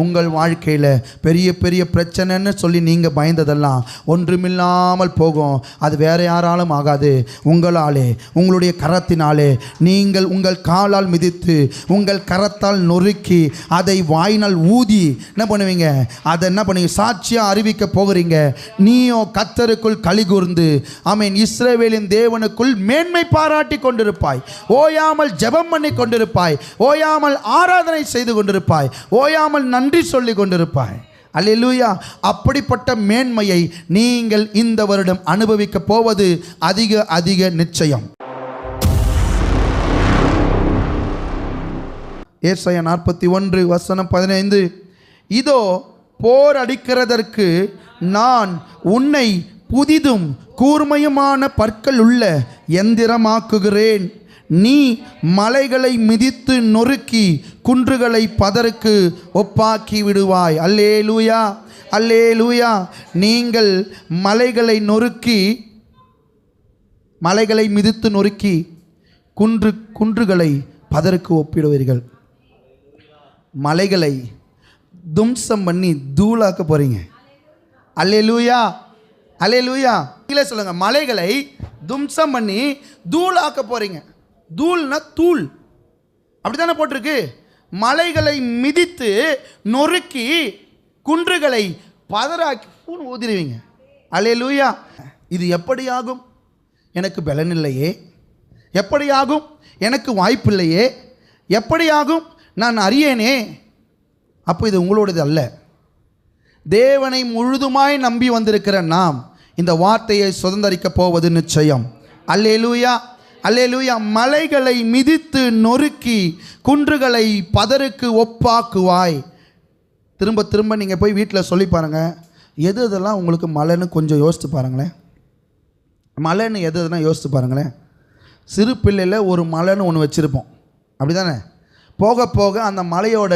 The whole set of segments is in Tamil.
உங்கள் வாழ்க்கையில் பெரிய பெரிய பிரச்சனைன்னு சொல்லி நீங்கள் பயந்ததெல்லாம் ஒன்றுமில்லாமல் போகும். அது வேறு யாராலும் ஆகாது, உங்களாலே, உங்களுடைய கரத்தினாலே. நீங்கள் உங்கள் காலால் மிதித்து உங்கள் கரத்தால் நொறுக்கி அதை வாயினால் ஊதி என்ன பண்ணுவீங்க? அதை என்ன பண்ணுவீங்க? சாட்சியாக அறிவிக்க போகிறீங்க. நீயோ கர்த்தருக்குள் களிகூர்ந்து ஆமென் இஸ்ரவேலின் தேவனுக்குள் மேன்மை பாராட்டி கொண்டிருப்பாய். ஓயாமல் ஜெபம் பண்ணி கொண்டிருப்பாய். ஓயாமல் ஆராதனை செய்து கொண்டிருப்பாய். ஓயாமல் நன்றி சொல்லி கொண்டிருப்பாய். அல்லேலூயா. அப்படிப்பட்ட மேன்மையை நீங்கள் இந்த வருடம் அனுபவிக்க போவது அதிக அதிக நிச்சயம். ஏசாயா 41:15, இதோ போர் அடிக்கிறதற்கு நான் உன்னை புதிதும் கூர்மையுமான பற்கள் உள்ள எந்திரமாக்குகிறேன். நீ மலைகளை மிதித்து நொறுக்கி குன்றுகளை பதருக்கு ஒப்பாக்கி விடுவாய். அல்லேலூயா, அல்லேலூயா. நீங்கள் மலைகளை மிதித்து நொறுக்கி குன்றுகளை பதருக்கு ஒப்பிடுவீர்கள். மலைகளை தும்சம் பண்ணி தூளாக்க போறீங்க. அல்லேலூயா, அல்லேலூயா. நீங்களே சொல்லுங்க, மலைகளை தும்சம் பண்ணி தூளாக்க போறீங்க. தூள்னா தூள், அப்படித்தானே போட்டிருக்கு. மலைகளை மிதித்து நொறுக்கி குன்றுகளை பதராக்கி ஊதிடுவீங்க. அல்லேலூயா. இது எப்படி ஆகும்? எனக்கு பலன் இல்லையே. எப்படி ஆகும்? எனக்கு வாய்ப்பில்லையே. எப்படி ஆகும்? நான் அறியேனே. அப்போ இது உங்களோடது அல்ல. தேவனை முழுதுமாய் நம்பி வந்திருக்கிற நாம் இந்த வார்த்தையை சுதந்தரிக்க போவது நிச்சயம். அல்லேலூயா, அல்லேலூயா. மலைகளை மிதித்து நொறுக்கி குன்றுகளை பதருக்கு ஒப்பாக்குவாய். திரும்ப திரும்ப நீங்கள் போய் வீட்டில் சொல்லி பாருங்கள். எது இதெல்லாம் உங்களுக்கு மலைன்னு கொஞ்சம் யோசித்து பாருங்களேன். மலைன்னு எது எதுனா யோசித்து பாருங்களேன். சிறு பிள்ளையில் ஒரு மலைன்னு ஒன்று வச்சுருப்போம், அப்படி தானே? போக போக அந்த மலையோட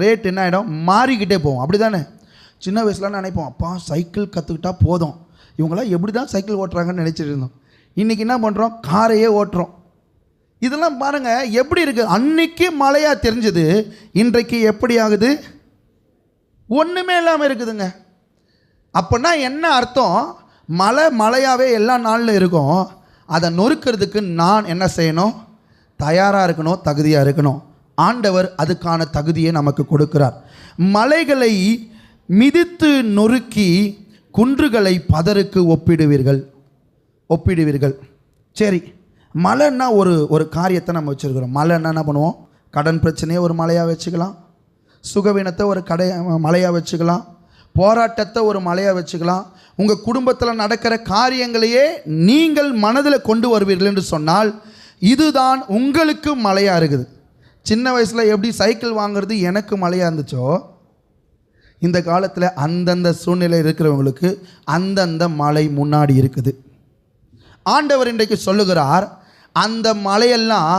ரேட் என்ன ஆகிடும்? மாறிக்கிட்டே போகும், அப்படி தானே? சின்ன வயசுலாம் நினைப்போம், அப்பா சைக்கிள் கற்றுக்கிட்டா போதும், இவங்களாம் எப்படி தான் சைக்கிள் ஓட்டுறாங்கன்னு நினச்சிட்டு இருந்தோம். இன்றைக்கி என்ன பண்ணுறோம்? காரையே ஓட்டுறோம். இதெல்லாம் பாருங்கள் எப்படி இருக்குது. அன்னைக்கு மலையாக தெரிஞ்சது, இன்றைக்கு எப்படி ஆகுது? ஒன்றுமே இல்லாமல் இருக்குதுங்க. அப்படின்னா என்ன அர்த்தம்? மலையாகவே எல்லா நாளில் இருக்கும். அதை நொறுக்கிறதுக்கு நான் என்ன செய்யணும்? தயாராக இருக்கணும், தகுதியாக இருக்கணும். ஆண்டவர் அதுக்கான தகுதியை நமக்கு கொடுக்கிறார். மலைகளை மிதித்து நொறுக்கி குன்றுகளை பதருக்கு ஒப்பிடுவீர்கள். சரி, மலைன்னா ஒரு காரியத்தை நம்ம வச்சுருக்கிறோம். மலைன்னா என்ன பண்ணுவோம்? கடன் பிரச்சனையை ஒரு மலையாக வச்சுக்கலாம், சுகவீனத்தை ஒரு மலையாக வச்சுக்கலாம், போராட்டத்தை ஒரு மலையாக வச்சுக்கலாம். உங்கள் குடும்பத்தில் நடக்கிற காரியங்களையே நீங்கள் மனதில் கொண்டு வருவீர்கள் என்று சொன்னால் இதுதான் உங்களுக்கு மலையாக இருக்குது. சின்ன வயசில் எப்படி சைக்கிள் வாங்குறது எனக்கு மலையாக இருந்துச்சோ, இந்த காலத்தில் அந்தந்த சூழ்நிலை இருக்கிறவங்களுக்கு அந்தந்த மலை முன்னாடி இருக்குது. ஆண்டவர் இன்றைக்கு சொல்லுகிறார், அந்த மலையெல்லாம்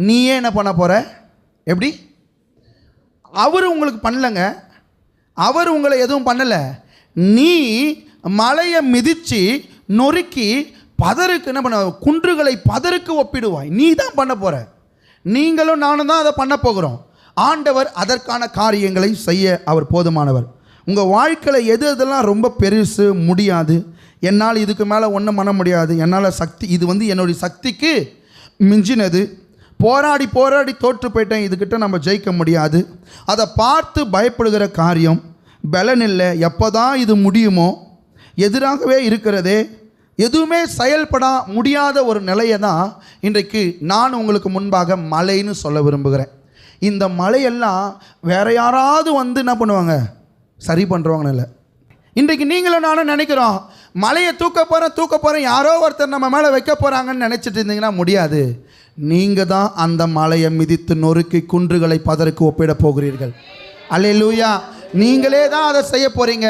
நீயே என்ன பண்ண போகிற? எப்படி? அவர் உங்களுக்கு பண்ணலைங்க, அவர் உங்களை எதுவும் பண்ணலை. நீ மலையை மிதித்து நொறுக்கி பதருக்கு என்ன பண்ண? குன்றுகளை பதருக்கு ஒப்பிடுவாய். நீ தான் பண்ண போகிற. நீங்களும் நானும் தான் அதை பண்ண போகிறோம். ஆண்டவர் அதற்கான காரியங்களை செய்ய அவர் போதுமானவர். உங்கள் வாழ்க்கையில் எது எதெல்லாம் ரொம்ப பெருசு, முடியாது, என்னால் இதுக்கு மேலே ஒன்றும் பண்ண முடியாது, என்னால் சக்தி, இது என்னுடைய சக்திக்கு மிஞ்சினது, போராடி தோற்று போயிட்டேன், இதுக்கிட்ட நம்ம ஜெயிக்க முடியாது, அதை பார்த்து பயப்படுகிற காரியம், பலன் இல்லை, எப்போ தான் இது முடியுமோ, எதிராகவே இருக்கிறதே, எதுவுமே செயல்பட முடியாத ஒரு நிலையை தான் இன்றைக்கு நான் உங்களுக்கு முன்பாக மலைன்னு சொல்ல விரும்புகிறேன். இந்த மலையெல்லாம் வேற யாராவது என்ன பண்ணுவாங்க? சரி பண்ணுறவங்கன்னு இல்லை. இன்றைக்கு நீங்களும் நானும் நினைக்கிறோம், மலையை தூக்க போகிறேன், யாரோ ஒருத்தர் நம்ம மேலே வைக்க போகிறாங்கன்னு நினச்சிட்டு இருந்தீங்கன்னா முடியாது. நீங்கள் தான் அந்த மலையை மிதித்து நொறுக்கி குன்றுகளை பதருக்கு ஒப்பிட போகிறீர்கள். அல்லேலூயா. நீங்களே தான் அதை செய்ய போகிறீங்க.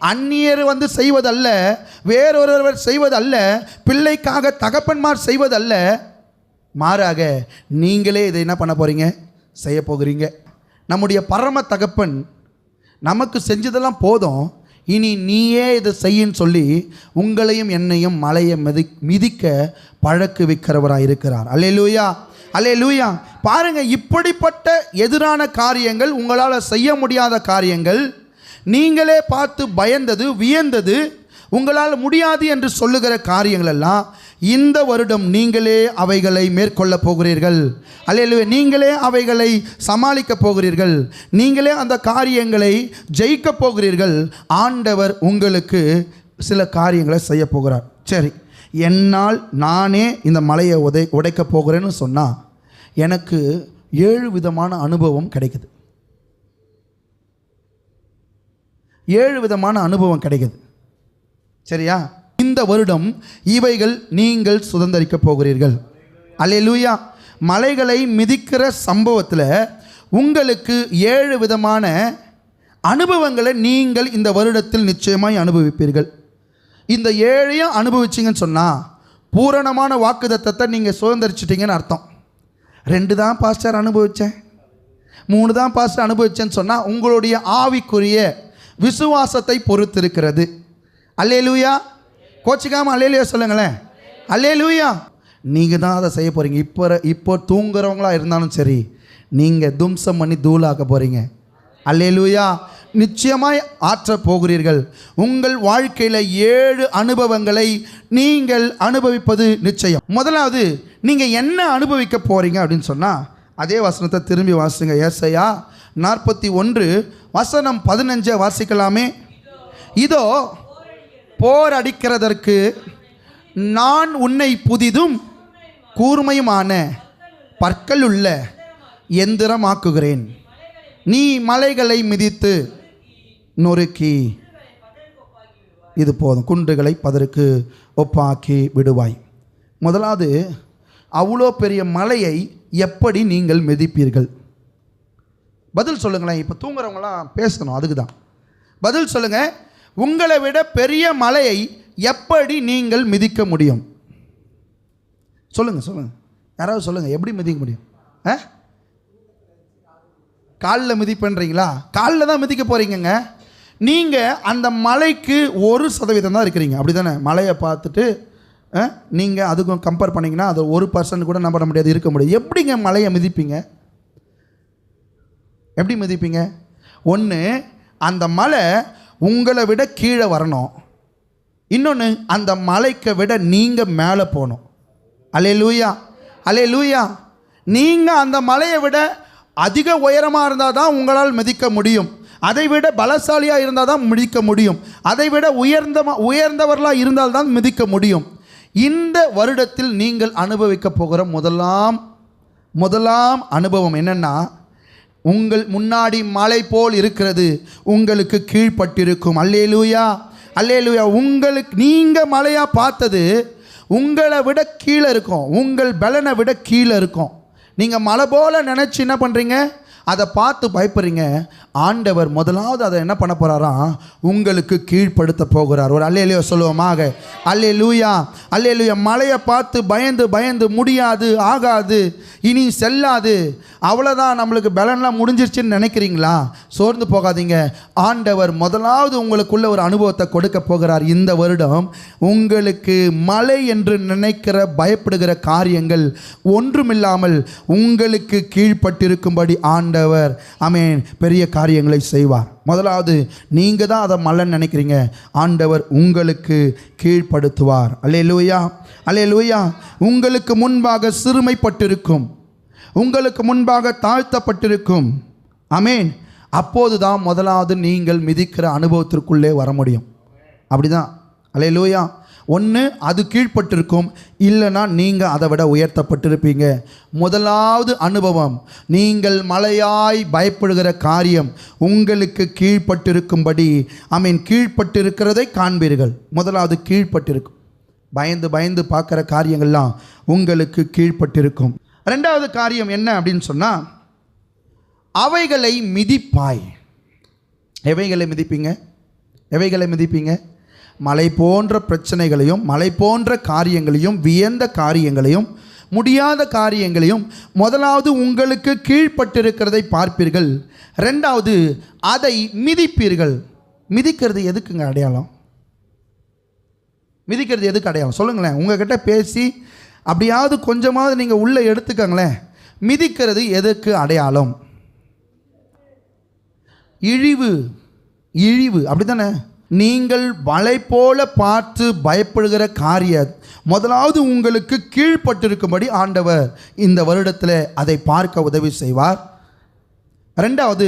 அந்நியர் செய்வதல்ல, வேறொருவர் செய்வதல்ல, பிள்ளைக்காக தகப்பன்மார் செய்வதல்ல, மாறாக நீங்களே இதை என்ன பண்ண போகிறீங்க? செய்ய போகிறீங்க. நம்முடைய பரம தகப்பன் நமக்கு செஞ்சதெல்லாம் போதும், இனி நீயே இதை செய்யின்னு சொல்லி உங்களையும் என்னையும் மலையை மிதிக்க பழக்கு வைக்கிறவராக இருக்கிறார். அல்லேலூயா, அல்லேலூயா. பாருங்க, இப்படிப்பட்ட எதிரான காரியங்கள், உங்களால் செய்ய முடியாத காரியங்கள், நீங்களே பார்த்து பயந்தது வியந்தது, உங்களால் முடியாது என்று சொல்லுகிற காரியங்கள் எல்லாம் இந்த வருடம் நீங்களே அவைகளை மேற்கொள்ள போகிறீர்கள். அல்லேலூயா. நீங்களே அவைகளை சமாளிக்க போகிறீர்கள். நீங்களே அந்த காரியங்களை ஜெயிக்க போகிறீர்கள். ஆண்டவர் உங்களுக்கு சில காரியங்களை செய்ய போகிறார். சரி, என்னால் நானே இந்த மலையை உடைக்க போகிறேன்னு சொன்னால் எனக்கு 7 விதமான அனுபவம் கிடைக்குது. 7 விதமான அனுபவம் கிடைக்குது. சரியா? இந்த வருடம் இவைகள் நீங்கள் சுதந்தரிக்க போகிறீர்கள். அல்லேலூயா. மலைகளை மிதிக்கிற சம்பவத்தில் உங்களுக்கு 7 விதமான அனுபவங்களை நீங்கள் இந்த வருடத்தில் நிச்சயமாய் அனுபவிப்பீர்கள். இந்த 7ஐயும் அனுபவிச்சிங்கன்னு சொன்னால் பூரணமான வாக்குத்தத்தத்தை நீங்கள் சுதந்தரிச்சிட்டிங்கன்னு அர்த்தம். 2 தான் பாஸ்டர் அனுபவித்தேன், 3 தான் பாஸ்டர் அனுபவித்தேன்னு சொன்னால் உங்களுடைய ஆவிக்குரிய விசுவாசத்தை பொறுத்து இருக்கிறது. அல்லேலூயா. கோச்சிக்காமல் அல்லேலூயா சொல்லுங்களேன். அல்லேலூயா. நீங்கள் தான் அதை செய்ய போகிறீங்க. இப்போ தூங்குறவங்களா இருந்தாலும் சரி, நீங்கள் தும்சம் பண்ணி தூளாக்க போகிறீங்க. அல்லேலூயா. நிச்சயமாய் ஆற்ற போகிறீர்கள். உங்கள் வாழ்க்கையில் 7 அனுபவங்களை நீங்கள் அனுபவிப்பது நிச்சயம். முதலாவது, நீங்கள் என்ன அனுபவிக்க போகிறீங்க அப்படின்னு சொன்னால் அதே வசனத்தை திரும்பி வாசிங்க. ஏசாயா 41 வசனம் 15 வாசிக்கலாமே. இதோ போர் அடிக்கிறதற்கு நான் உன்னை புதிதும் கூர்மையுமான பற்களுள்ள எந்திரமாக்குகிறேன். நீ மலைகளை மிதித்து நொறுக்கி, இது போதும், குன்றுகளை பதருக்கு ஒப்பாக்கி விடுவாய். முதலாவது, அவ்வளோ பெரிய மலையை எப்படி நீங்கள் மிதிப்பீர்கள்? பதில் சொல்லுங்களேன். இப்போ தூங்குறவங்களாம் பேசணும், அதுக்கு தான் பதில் சொல்லுங்கள். உங்களை விட பெரிய மலையை எப்படி நீங்கள் மிதிக்க முடியும்? சொல்லுங்கள் சொல்லுங்கள், யாராவது சொல்லுங்கள். எப்படி மிதிக்க முடியும்? காலில் மிதிப்பேன்றீங்களா? காலில் தான் மிதிக்க போகிறீங்கங்க. நீங்கள் அந்த மலைக்கு 1% தான் இருக்கிறீங்க, அப்படி தானே? மலையை பார்த்துட்டு நீங்கள் அதுக்கும் கம்பேர் பண்ணிங்கன்னா அது 1% கூட நம்ப முடியாது, இருக்க முடியாது. எப்படிங்க மலையை மிதிப்பீங்க? எப்படி மிதிப்பீங்க? ஒன்று, அந்த மலை உங்களை விட கீழே வரணும். இன்னொன்று, அந்த மலைக்கு விட நீங்கள் மேலே போகணும். அல்லேலூயா. அல்லேலூயா. நீங்கள் அந்த மலையை விட அதிக உயரமாக இருந்தால் தான் உங்களால் மிதிக்க முடியும். அதை விட பலசாலியாக இருந்தால் தான் மிதிக்க முடியும். அதை விட உயர்ந்தவர்களாக இருந்தால் தான் மிதிக்க முடியும். இந்த வருடத்தில் நீங்கள் அனுபவிக்க போகிற முதலாம் அனுபவம் என்னென்னா, உங்கள் முன்னாடி மலை போல் இருக்கிறது உங்களுக்கு கீழ்ப்பட்டிருக்கும். அல்லேலூயா. அல்லேலூயா. நீங்கள் மலையாக பார்த்தது உங்களை விட கீழே இருக்கும், உங்கள் பலனை விட கீழே இருக்கும். நீங்கள் மலை போல் நினச்சி என்ன பண்ணுறீங்க? அதை பார்த்து பயப்படுறீங்க. ஆண்டவர் முதலாவது அதை என்ன பண்ண போகிறாராம்? உங்களுக்கு கீழ்ப்படுத்த போகிறார். ஒரு அல்லேலூயா சொல்லுவோமாக. அல்லேலூயா. அல்லேலூயா. மலையை பார்த்து பயந்து பயந்து முடியாது, ஆகாது, இனி செல்லாது, அவ்வளோதான், நம்மளுக்கு பலன்லாம் முடிஞ்சிருச்சுன்னு நினைக்கிறீங்களா? சோர்ந்து போகாதீங்க. ஆண்டவர் முதலாவது உங்களுக்குள்ள ஒரு அனுபவத்தை கொடுக்க போகிறார். இந்த வருடம் உங்களுக்கு மலை என்று நினைக்கிற பயப்படுகிற காரியங்கள் ஒன்றுமில்லாமல் உங்களுக்கு கீழ்ப்பட்டிருக்கும்படி ஆண்டவர் ஆமென் பெரிய காரியங்களை செய்வார். முதலாவது, நீங்கள் தான் அதை மலைன்னு நினைக்கிறீங்க, ஆண்டவர் உங்களுக்கு கீழ்ப்படுத்துவார். அல்லேலூயா. அல்லேலூயா. உங்களுக்கு முன்பாக சிறுமைப்பட்டிருக்கும், உங்களுக்கு முன்பாக தாழ்த்தப்பட்டிருக்கும். ஆமென். அப்போது தான் முதலாவது நீங்கள் மிதிக்கிற அனுபவத்திற்குள்ளே வர முடியும். அப்படிதான். அல்லேலூயா. ஒன்று அது கீழ்ப்பட்டிருக்கும், இல்லைனா நீங்கள் அதை விட உயர்த்தப்பட்டிருப்பீங்க. முதலாவது அனுபவம், நீங்கள் மலையாய் பயப்படுகிற காரியம் உங்களுக்கு கீழ்ப்பட்டிருக்கும்படி கீழ்ப்பட்டிருக்கிறதை காண்பீர்கள். முதலாவது கீழ்ப்பட்டிருக்கும். பயந்து பயந்து பார்க்குற காரியங்கள்லாம் உங்களுக்கு கீழ்ப்பட்டிருக்கும். ரெண்டாவது காரியம் என்ன அப்படின்னு சொன்னால், அவைகளை மிதிப்பாய். எவைகளை மிதிப்பீங்க? எவைகளை மிதிப்பீங்க? மலை போன்ற பிரச்சனைகளையும், மலை போன்ற காரியங்களையும், வியந்த காரியங்களையும், முடியாத காரியங்களையும் முதலாவது உங்களுக்கு கீழ்ப்பட்டிருக்கிறதை பார்ப்பீர்கள். ரெண்டாவது, அதை மிதிப்பீர்கள். மிதிக்கிறது எதுக்குங்க அடையாளம்? மிதிக்கிறது எதுக்கு அடையாளம்? சொல்லுங்களேன். உங்ககிட்ட பேசி அப்படியாவது கொஞ்சமாவது நீங்கள் உள்ளே எடுத்துக்கங்களேன். மிதிக்கிறது எதுக்கு அடையாளம்? இழிவு. இழிவு அப்படி தானே? நீங்கள் மலை போல பார்த்து பயப்படுகிற காரியம் முதலாவது உங்களுக்கு கீழ்ப்பட்டிருக்கும்படி ஆண்டவர் இந்த வருடத்தில் அதை பார்க்க உதவி செய்வார். ரெண்டாவது,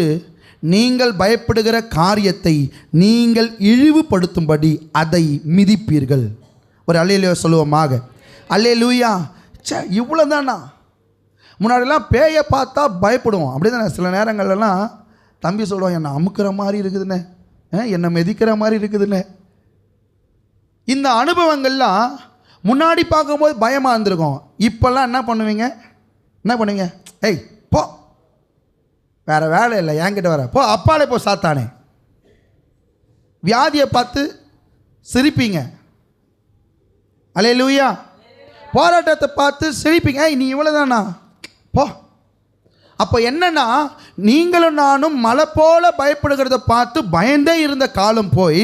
நீங்கள் பயப்படுகிற காரியத்தை நீங்கள் இழிவுபடுத்தும்படி அதை மிதிப்பீர்கள். ஒரு அல்லேலூயா சொல்லுவோமாக. அல்லேலூயா. இவ்வளோ தானா? முன்னாடிலாம் பேயை பார்த்தா பயப்படுவோம், அப்படி தானே? சில நேரங்கள்லாம் தம்பி சொல்லுவோம், என்னை அமுக்கிற மாதிரி இருக்குதுண்ணே, என்னை மிதிக்கிற மாதிரி இருக்குதுண்ணே. இந்த அனுபவங்கள்லாம் முன்னாடி பார்க்கும்போது பயமாக இருந்திருக்கும். இப்போல்லாம் என்ன பண்ணுவீங்க? ஏய் போ, வேறு வேலை இல்லை, என்கிட்ட வர போ, அப்பாலே போ சாத்தானே. வியாதியை பார்த்து சிரிப்பீங்க. அல்லேலூயா. போராட்டத்தை பார்த்து சிரிப்பீங்க. நீ இவ்வளோதானா, போ. அப்போ என்னன்னா, நீங்களும் நானும் மலை போல பயப்படுகிறத பார்த்து பயந்தே இருந்த காலம் போய்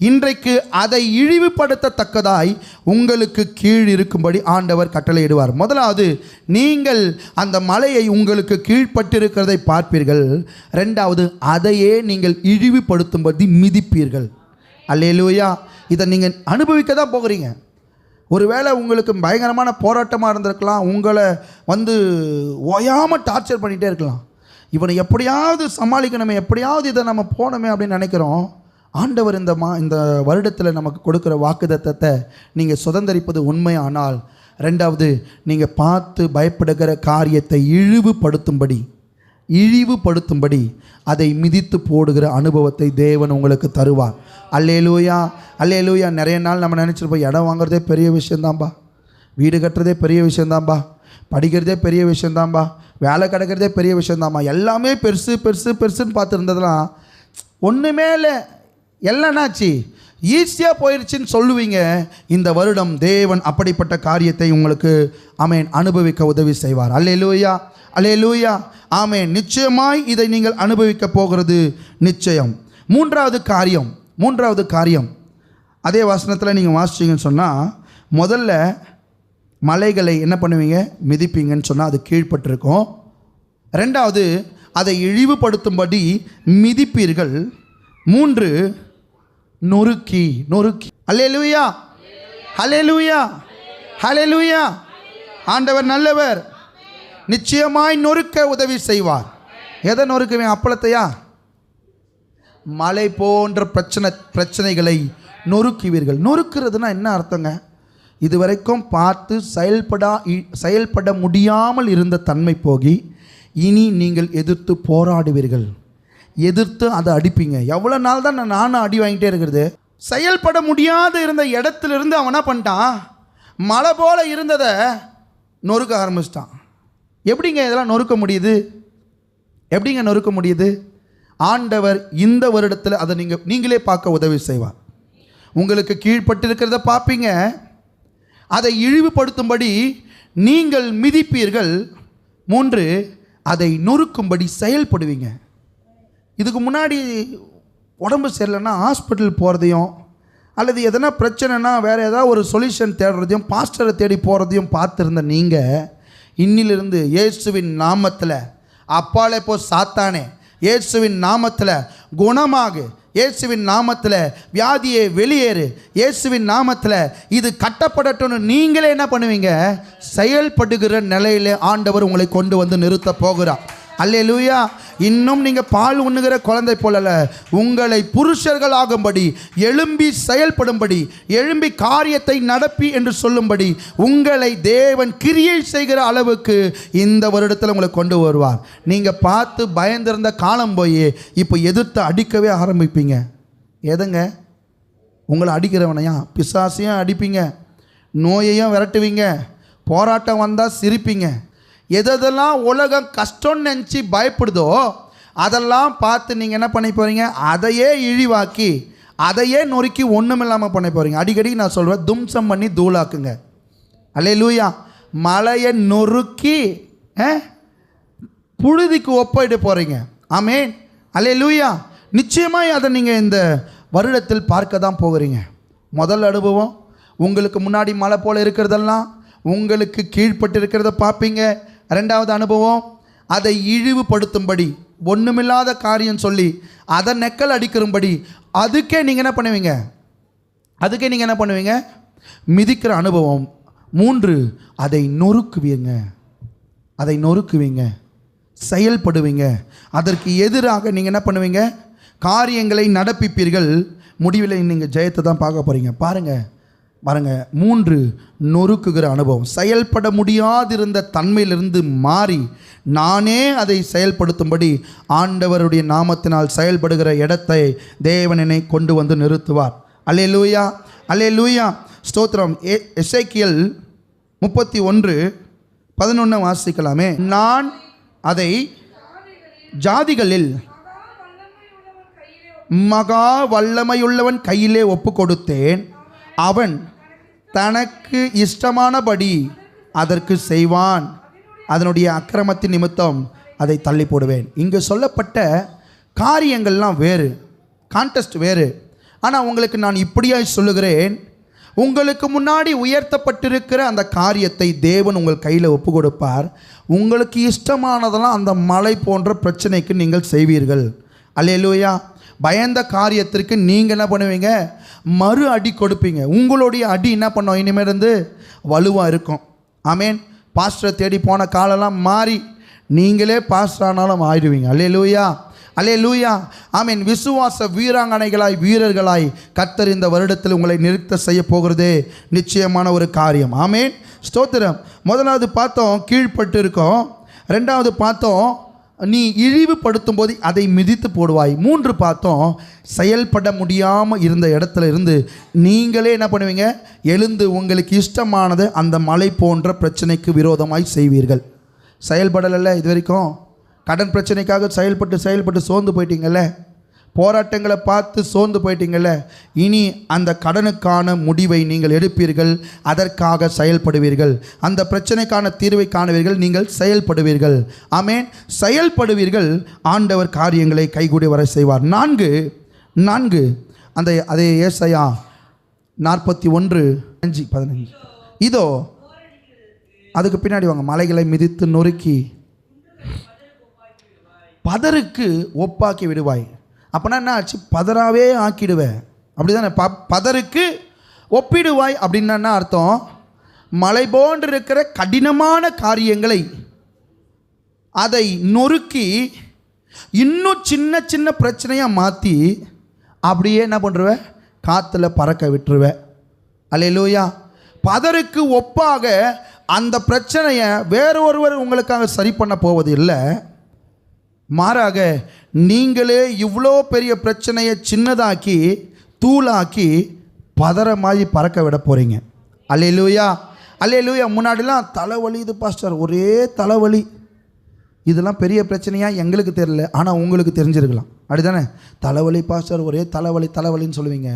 இன்றைக்கு அதை இழிவுபடுத்தத்தக்கதாய் உங்களுக்கு கீழ் இருக்கும்படி ஆண்டவர் கட்டளையிடுவார். முதலாவது, நீங்கள் அந்த மலையை உங்களுக்கு கீழ்ப்பட்டிருக்கிறதை பார்ப்பீர்கள். ரெண்டாவது, அதையே நீங்கள் இழிவுபடுத்தும்படி மிதிப்பீர்கள். அல்லேலூயா. இதை நீங்கள் அனுபவிக்க தான் போகிறீங்க. ஒருவேளை உங்களுக்கு பயங்கரமான போராட்டமாக இருந்திருக்கலாம், உங்களை ஓயாமல் டார்ச்சர் பண்ணிகிட்டே இருக்கலாம். இவனை எப்படியாவது சமாளிக்கணுமே, எப்படியாவது இதை நம்ம போனோமே அப்படின்னு நினைக்கிறோம். ஆண்டவர் இந்த வருடத்தில் நமக்கு கொடுக்குற வாக்குத்தத்தத்தை நீங்கள் சுதந்திரிப்பது உண்மையானால், ரெண்டாவது, நீங்கள் பார்த்து பயப்படுகிற காரியத்தை இழிவுபடுத்தும்படி அதை மிதித்து போடுகிற அனுபவத்தை தேவன் உங்களுக்கு தருவார். அல்லேலூயா. அல்லேலூயா. நிறைய நாள் நம்ம நினச்சிருப்போம், இடம் வாங்குறதே பெரிய விஷயந்தான்பா, வீடு கட்டுறதே பெரிய விஷயந்தான்பா, படிக்கிறதே பெரிய விஷயந்தான்பா, வேலை கிடைக்கிறதே பெரிய விஷயந்தாம்பா, எல்லாமே பெருசு பெருசு பெருசுன்னு பார்த்துருந்ததெல்லாம் ஒன்றுமே இல்லை, எல்லாம்னாச்சு ஈஸியாக போயிடுச்சுன்னு சொல்லுவீங்க. இந்த வருடம் தேவன் அப்படிப்பட்ட காரியத்தை உங்களுக்கு அனுபவிக்க உதவி செய்வார். அல்லேலூயா. அல்லேலூயா. ஆமென். நிச்சயமாய் இதை நீங்கள் அனுபவிக்க போகிறது நிச்சயம். மூன்றாவது காரியம் அதே வசனத்தில் நீங்கள் வாசிச்சிங்கன்னு சொன்னால், முதல்ல மலைகளை என்ன பண்ணுவீங்க? மிதிப்பீங்கன்னு சொன்னால் அது கீழ்ப்பட்டிருக்கும். ரெண்டாவது, அதை இழிவுபடுத்தும்படி மிதிப்பீர்கள். மூன்று, நொறுக்கி. அல்லேலூயா. அல்லேலூயா. அல்லேலூயா. ஆண்டவர் நல்லவர், நிச்சயமாய் நொறுக்க உதவி செய்வார். எதை நொறுக்குவேன்? அப்பளத்தையா? மலை போன்ற பிரச்சனைகளை நொறுக்குவீர்கள். நொறுக்கிறதுனா என்ன அர்த்தங்க? இதுவரைக்கும் பார்த்து செயல்பட முடியாமல் இருந்த தன்மை போகி இனி நீங்கள் எதிர்த்து போராடுவீர்கள். எதிர்த்து அதை அடிப்பீங்க. எவ்வளோ நாள் தான் நானும் அடி வாங்கிட்டே இருக்கிறது? செயல்பட முடியாத இருந்த இடத்துலேருந்து அவன் என்ன பண்ணிட்டான்? மலை போல இருந்ததை நொறுக்க ஆரம்பிச்சிட்டான். எப்படிங்க இதெல்லாம் நொறுக்க முடியுது? ஆண்டவர் இந்த வருடத்தில் அதை நீங்களே பார்க்க உதவி செய்வார். உங்களுக்கு கீழ்ப்பட்டிருக்கிறத பார்ப்பீங்க, அதை இழிவுபடுத்தும்படி நீங்கள் மிதிப்பீர்கள். மூன்று, அதை நொறுக்கும்படி செயல்படுவீங்க. இதுக்கு முன்னாடி உடம்பு சரியில்லைன்னா ஹாஸ்பிட்டல் போகிறதையும், அல்லது எதனா பிரச்சனைனா வேறு ஏதாவது ஒரு சொல்யூஷன் தேடுறதையும், பாஸ்டரை தேடி போகிறதையும் பார்த்துருந்த நீங்கள், இன்னிலிருந்து இயேசுவின் நாமத்தில் அப்பாலே போ சாத்தானே, இயேசுவின் நாமத்தில் குணமாகு, இயேசுவின் நாமத்தில் வியாதியை வெளியேறு, இயேசுவின் நாமத்தில் இது கட்டப்படட்டும்னு நீங்களே என்ன பண்ணுவீங்க? செயல்படுகிற நிலையில் ஆண்டவர் உங்களை கொண்டு வந்து நிறுத்த போகிறார். அல்லேலூயா. இன்னும் நீங்கள் பால் உண்ணுகிற குழந்தை போலல, உங்களை புருஷர்கள் ஆகும்படி, எழும்பி செயல்படும்படி, எழும்பி காரியத்தை நடப்பி என்று சொல்லும்படி உங்களை தேவன் கிரியை செய்கிற அளவுக்கு இந்த வருடத்தில் உங்களை கொண்டு வருவார். நீங்கள் பார்த்து பயந்திருந்த காலம் போய் இப்போ எதிர்த்து அடிக்கவே ஆரம்பிப்பீங்க. எதுங்க? உங்களை அடிக்கிறவனையா? பிசாசையும் அடிப்பீங்க, நோயையும் விரட்டுவீங்க, போராட்டம் வந்தால் சிரிப்பீங்க. எதெல்லாம் உலகம் கஷ்டம்னு நினச்சி பயப்படுதோ அதெல்லாம் பார்த்து நீங்கள் என்ன பண்ணி போகிறீங்க? அதையே இழிவாக்கி, அதையே நொறுக்கி ஒன்றும் இல்லாமல் பண்ண போகிறீங்க. அடிக்கடி நான் சொல்வேன், தும்சம் பண்ணி தூளாக்குங்க. அல்லேலூயா. மலையை நொறுக்கி புழுதிக்கு ஒப்பிட போகிறீங்க. ஆமென். அல்லேலூயா. நிச்சயமாக அதை நீங்கள் இந்த வருடத்தில் பார்க்க தான் போகிறீங்க. முதல் அனுபவம், உங்களுக்கு முன்னாடி மலை போல் இருக்கிறதெல்லாம் உங்களுக்கு கீழ்ப்பட்டு இருக்கிறத பார்ப்பீங்க. ரெண்டாவது அனுபவம், அதை இழிவுபடுத்தும்படி, ஒன்றுமில்லாத காரியம் சொல்லி அதை நெக்கல் அடிக்கிறபடி அதுக்கே நீங்கள் என்ன பண்ணுவீங்க? மிதிக்கிற அனுபவம். 3, அதை நொறுக்குவீங்க, செயல்படுவீங்க. அதற்கு எதிராக நீங்கள் என்ன பண்ணுவீங்க? காரியங்களை நடப்பிப்பீர்கள். முடிவில் நீங்கள் ஜெயத்தை தான் பார்க்க போகிறீங்க. பாருங்கள் 3, நொறுக்குகிற அனுபவம். செயல்பட முடியாதிருந்த தன்மையிலிருந்து மாறி நானே அதை செயல்படுத்தும்படி ஆண்டவருடைய நாமத்தினால் செயல்படுகிற இடத்தை தேவன் என்னை கொண்டு வந்து நிறுத்துவார். அல்லேலூயா, அல்லேலூயா, ஸ்தோத்திரம். எசேக்கியேல் 31:11 வாசிக்கலாமே. நான் அதை ஜாதிகளில் மகா வல்லமையுள்ளவன் கையிலே ஒப்பு கொடுத்தேன். அவன் தனக்கு இஷ்டமானபடி அதற்கு செய்வான். அதனுடைய அக்கிரமத்தின் நிமித்தம் அதை தள்ளி போடுவேன். இங்கு சொல்லப்பட்ட காரியங்கள்லாம் வேறு, கான்டெஸ்ட் வேறு. ஆனால் உங்களுக்கு நான் இப்படியாய் சொல்லுகிறேன், உங்களுக்கு முன்னாடி உயர்த்தப்பட்டிருக்கிற அந்த காரியத்தை தேவன் உங்கள் கையில் ஒப்பு கொடுப்பார். உங்களுக்கு இஷ்டமானதெல்லாம் அந்த மலை போன்ற பிரச்சனைக்கு நீங்கள் செய்வீர்கள். அல்லேலூயா. பயந்த காரியத்திற்கு நீங்கள் என்ன பண்ணுவீங்க? மறு அடி கொடுப்பீங்க. உங்களுடைய அடி என்ன பண்ணோம்? இனிமேலிருந்து வலுவாக இருக்கும். ஆமேன். பாஸ்டரை தேடி போன காலெல்லாம் மாறி நீங்களே பாஸ்டர் ஆனாலும் ஆயிடுவீங்க. அல்லேலூயா, அல்லேலூயா, ஆமீன். விசுவாச வீரர்களாய் கர்த்தர் இந்த வருடத்தில் உங்களை நிறுத்த செய்ய போகிறதே நிச்சயமான ஒரு காரியம். ஆமீன், ஸ்தோத்திரம். முதலாவது பார்த்தோம் கீழ்பட்டு இருக்கோம். ரெண்டாவது பார்த்தோம் நீ இழிவுபடுத்தும் போது அதை மிதித்து போடுவாய். 3 பார்த்தோம் செயல்பட முடியாமல் இருந்த இடத்துல இருந்து நீங்களே என்ன பண்ணுவீங்க? எழுந்து உங்களுக்கு இஷ்டமானது அந்த மலை போன்ற பிரச்சனைக்கு விரோதமாய் செய்வீர்கள். செயல்படலை இது வரைக்கும். கடன் பிரச்சனைக்காக செயல்பட்டு சோர்ந்து போயிட்டீங்கல்ல. போராட்டங்களை பார்த்து சோர்ந்து போயிட்டீங்கல்ல. இனி அந்த கடனுக்கான முடிவை நீங்கள் எடுப்பீர்கள். அதற்காக செயல்படுவீர்கள். அந்த பிரச்சனைக்கான தீர்வை காணுவீர்கள். நீங்கள் செயல்படுவீர்கள். ஆமேன், செயல்படுவீர்கள். ஆண்டவர் காரியங்களை கைகூடி வர செய்வார். 4 அதே ஏசாயா 41:15. இதோ அதுக்கு பின்னாடி வாங்க. மலைகளை மிதித்து நொறுக்கி பதருக்கு ஒப்பாக்கி விடுவாய். அப்போனா என்ன ஆச்சு? பதராகவே ஆக்கிடுவேன். அப்படி தானே? பதருக்கு ஒப்பிடுவாய் அப்படின்னா என்ன அர்த்தம்? மலை போன்று இருக்கிற கடினமான காரியங்களை அதை நொறுக்கி இன்னும் சின்ன சின்ன பிரச்சனையாக மாற்றி அப்படியே என்ன பண்ணுருவேன்? காற்றுல பறக்க விட்டுருவேன். அல்லேலூயா. பதருக்கு ஒப்பாக அந்த பிரச்சனையை வேறொருவர் உங்களுக்காக சரி பண்ண போவது இல்லை. மாறாக நீங்களே இவ்வளோ பெரிய பிரச்சனையை சின்னதாக்கி தூளாக்கி பதற மாதிரி பறக்க விட போகிறீங்க. அல்லேலூயா, அல்லேலூயா. முன்னாடிலாம் தலைவலி, இது பாஸ்டர் ஒரே தலைவலி, இதெல்லாம் பெரிய பிரச்சனையாக எங்களுக்கு தெரியல, ஆனால் உங்களுக்கு தெரிஞ்சிருக்கலாம். அப்படிதானே? தலைவலி பாஸ்டர் ஒரே தலைவலின்னு சொல்லுவீங்க.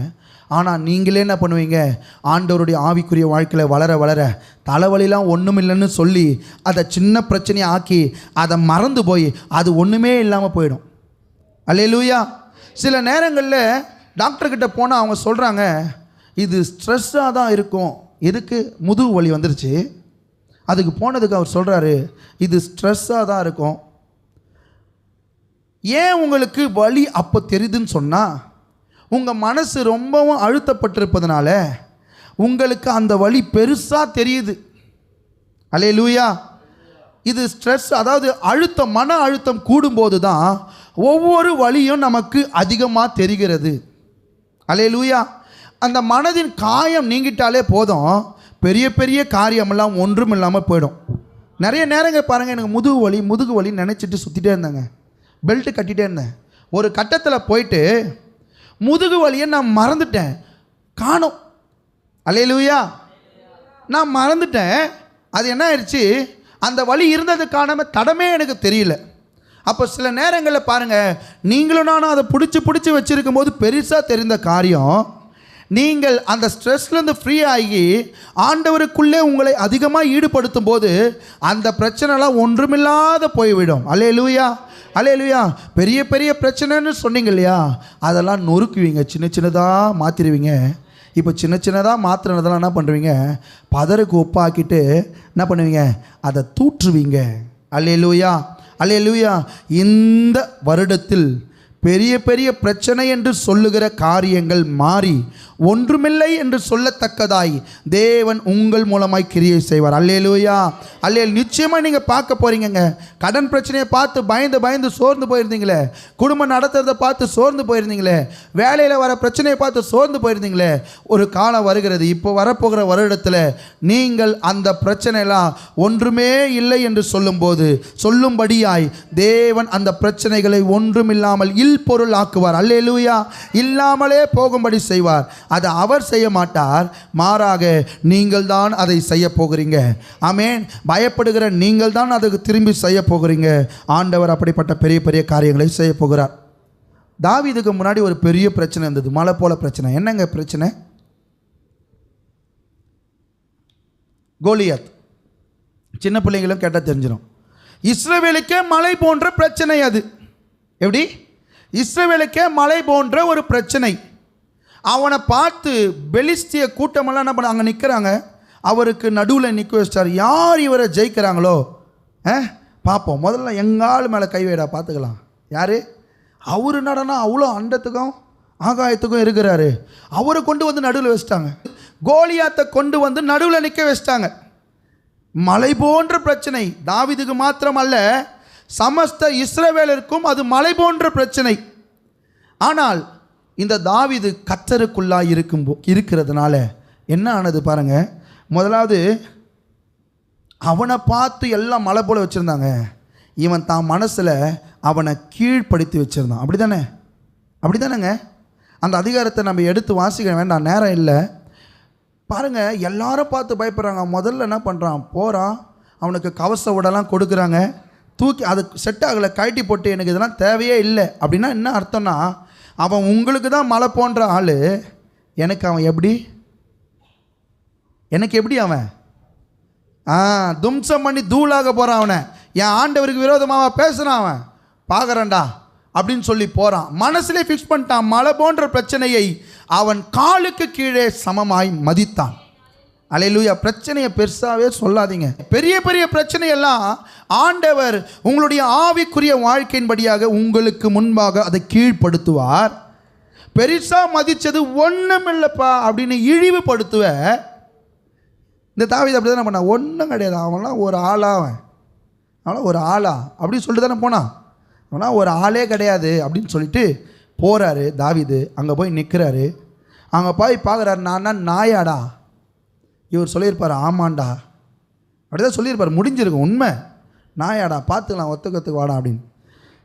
ஆனால் நீங்களே என்ன பண்ணுவீங்க? ஆண்டவருடைய ஆவிக்குரிய வாழ்க்கையில் வளர வளர தலைவலிலாம் ஒன்றும் இல்லைன்னு சொல்லி அதை சின்ன பிரச்சனையை ஆக்கி அதை மறந்து போய் அது ஒன்றுமே இல்லாமல் போயிடும். அல்லேலூயா. சில நேரங்களில் டாக்டர்கிட்ட போனால் அவங்க சொல்கிறாங்க இது ஸ்ட்ரெஸ்ஸாக தான் இருக்கும். எதுக்கு? முதுகு வலி வந்துருச்சு. அதுக்கு போனதுக்கு அவர் சொல்கிறாரு இது ஸ்ட்ரெஸ்ஸாக தான் இருக்கும். ஏன் உங்களுக்கு வலி அப்போ தெரியுதுன்னு சொன்னால் உங்கள் மனசு ரொம்பவும் அழுத்தப்பட்டிருப்பதனால உங்களுக்கு அந்த வலி பெருசாக தெரியுது. அல்லேலூயா. இது ஸ்ட்ரெஸ், அதாவது அழுத்தம், மன அழுத்தம் கூடும்போது தான் ஒவ்வொரு வலியும் நமக்கு அதிகமாக தெரிகிறது. அல்லேலூயா. அந்த மனதின் காயம் நீங்கிட்டாலே போதும், பெரிய பெரிய காரியமெல்லாம் ஒன்றும் இல்லாமல் போயிடும். நிறைய நேரங்கள் பாருங்கள், எனக்கு முதுகு வலி நினச்சிட்டு சுற்றிட்டே இருந்தாங்க, பெல்ட்டு கட்டிகிட்டே இருந்தேன். ஒரு கட்டத்தில் போயிட்டு முதுகு வலியை நான் மறந்துட்டேன், காணோம். அல்லேலூயா. நான் மறந்துட்டேன். அது என்ன ஆயிடுச்சு? அந்த வலி இருந்ததுக்கான தடமே எனக்கு தெரியல. அப்போ சில நேரங்களில் பாருங்கள், நீங்களும் நானும் அதை பிடிச்சி வச்சுருக்கும் போது பெருசாக தெரிந்த காரியம் நீங்கள் அந்த ஸ்ட்ரெஸ்லேருந்து ஃப்ரீ ஆகி ஆண்டவருக்குள்ளே உங்களை அதிகமாக ஈடுபடுத்தும் போது அந்த பிரச்சனைலாம் ஒன்றுமில்லாத போய்விடும். அல்லேலூயா, அல்லேலூயா. பெரிய பெரிய பிரச்சனைன்னு சொன்னீங்க இல்லையா, அதெல்லாம் நொறுக்குவீங்க, சின்ன சின்னதாக மாற்றிடுவீங்க. இப்போ சின்ன சின்னதாக மாற்றினதெல்லாம் என்ன பண்ணுவீங்க? பதருக்கு ஒப்பாக்கிட்டு என்ன பண்ணுவீங்க? அதை தூற்றுவீங்க. அல்லேலூயா, அல்லேலூயா. இந்த வருடத்தில் பெரிய பெரிய பிரச்சனை என்று சொல்லுகிற காரியங்கள் மாறி ஒன்றுமில்லை என்று சொல்லத்தக்கதாய் தேவன் உங்கள் மூலமாய் கிரியை செய்வார். அல்லேலூயா, அல்லேலூயா. நிச்சயமாக நீங்கள் பார்க்க போகிறீங்க. கடன் பிரச்சனையை பார்த்து பயந்து பயந்து சோர்ந்து போயிருந்தீங்களே, குடும்பம் நடத்துறதை பார்த்து சோர்ந்து போயிருந்தீங்களே, வேலையில் வர பிரச்சனையை பார்த்து சோர்ந்து போயிருந்தீங்களே, ஒரு காலம் வருகிறது, இப்போ வரப்போகிற வருடத்தில் நீங்கள் அந்த பிரச்சனையெல்லாம் ஒன்றுமே இல்லை என்று சொல்லும்படியாய் தேவன் அந்த பிரச்சனைகளை ஒன்றுமில்லாமல் பொருள் ஆக்குவார். அல்லேலூயா. இல்லாமலே போகும்படி செய்வார். அதை அவர் செய்ய மாட்டார், மாறாக நீங்கள் தான் அதை செய்ய போகிறீங்க. ஆமென். பயப்படுகிற நீங்கள் தான் அதுக்கு திரும்பி செய்ய போகிறீங்க. ஆண்டவர் அப்படிப்பட்ட பெரிய பெரிய காரியங்களை செய்ய போகிறார். தாவீதுக்கு முன்னாடி ஒரு பெரிய பிரச்சனை இருந்தது, மலை போல பிரச்சனை. என்னங்க பிரச்சனை? கோலியாத். சின்ன பிள்ளைங்களும் கேட்டால் தெரிஞ்சிடும். இஸ்ரவேலுக்கே மலை போன்ற பிரச்சனை அது. எப்படி? இஸ்ரவேலுக்கே மலை போன்ற ஒரு பிரச்சனை. அவனை பார்த்து பெலிஸ்திய கூட்டமெல்லாம் என்ன பண்ண அங்கே நிற்கிறாங்க. அவருக்கு நடுவில் நிற்க வச்சிட்டார். யார் இவரை ஜெயிக்கிறாங்களோ பார்ப்போம், முதல்ல எங்கால் மேலே கைவேடா பார்த்துக்கலாம். யார் அவரு? நடனா அவ்வளோ அண்டத்துக்கும் ஆகாயத்துக்கும் இருக்கிறாரு. அவரை கொண்டு வந்து நடுவில் வச்சிட்டாங்க. கோலியாத்தை கொண்டு வந்து நடுவில் நிற்க வச்சிட்டாங்க. மலை போன்ற பிரச்சனை தாவீதுக்கு மாத்திரம் அல்ல, சமஸ்த இஸ்ரவேலருக்கும் அது மலை போன்ற பிரச்சனை. ஆனால் இந்த தாவீது கர்த்தருக்குள்ளாய் இருக்கிறதுனால என்ன ஆனது பாருங்க. முதலாவது அவனை பார்த்து எல்லாம் மலை போல வச்சுருந்தாங்க. இவன் தான் மனசில் அவனை கீழ்ப்படுத்தி வச்சுருந்தான். அப்படி தானே? அப்படி தானேங்க? அந்த அதிகாரத்தை நம்ம எடுத்து வாசிக்க வேண்டாம், நேரம் இல்லை. பாருங்கள், எல்லாரும் பார்த்து பயப்படுறாங்க. முதல்ல என்ன பண்ணுறான், போகிறான், அவனுக்கு கவச உடலாம் கொடுக்குறாங்க, தூக்கி அது செட் ஆகலை, கழட்டி போட்டு எனக்கு இதெல்லாம் தேவையே இல்லை. அப்படின்னா என்ன அர்த்தம்னா, அவன் உங்களுக்கு தான் மலை போன்ற ஆள், எனக்கு அவன் எப்படி? எனக்கு எப்படி அவன் தும்சம் பண்ணி தூளாக போகிறான். அவனை என் ஆண்டவருக்கு விரோதமாக பேசுகிறான், அவன் பார்க்குறான்டா அப்படின்னு சொல்லி போகிறான். மனசுலே ஃபிக்ஸ் பண்ணிட்டான். மலை போன்ற பிரச்சனையை அவன் காலுக்கு கீழே சமமாய் மதித்தான். அல்லேலூயா. பிரச்சனையை பெருசாகவே சொல்லாதீங்க. பெரிய பெரிய பிரச்சனையெல்லாம் ஆண்டவர் உங்களுடைய ஆவிக்குரிய வாழ்க்கையின்படியாக உங்களுக்கு முன்பாக அதை கீழ்ப்படுத்துவார். பெருசாக மதித்தது ஒன்றும் இல்லைப்பா அப்படின்னு இழிவுபடுத்துவ. இந்த தாவீது அப்படி தானே பண்ணான். ஒன்றும் கிடையாது, அவன்லாம் ஒரு ஆளா, அவன்லாம் ஒரு ஆளா அப்படின்னு சொல்லிட்டு தானே போனான். அவன்லாம் ஒரு ஆளே கிடையாது அப்படின்னு சொல்லிட்டு போகிறாரு தாவீது. அங்கே போய் நிற்கிறாரு. அங்கே போய் பார்க்குறாரு, நான் நாயாடா? இவர் சொல்லியிருப்பார், ஆமாண்டா, அப்படி தான் சொல்லியிருப்பார். முடிஞ்சிருக்கும், உண்மை. நாயாடா, பார்த்துக்கலாம், ஒத்துக்கத்துக்கு வாடா அப்படின்னு.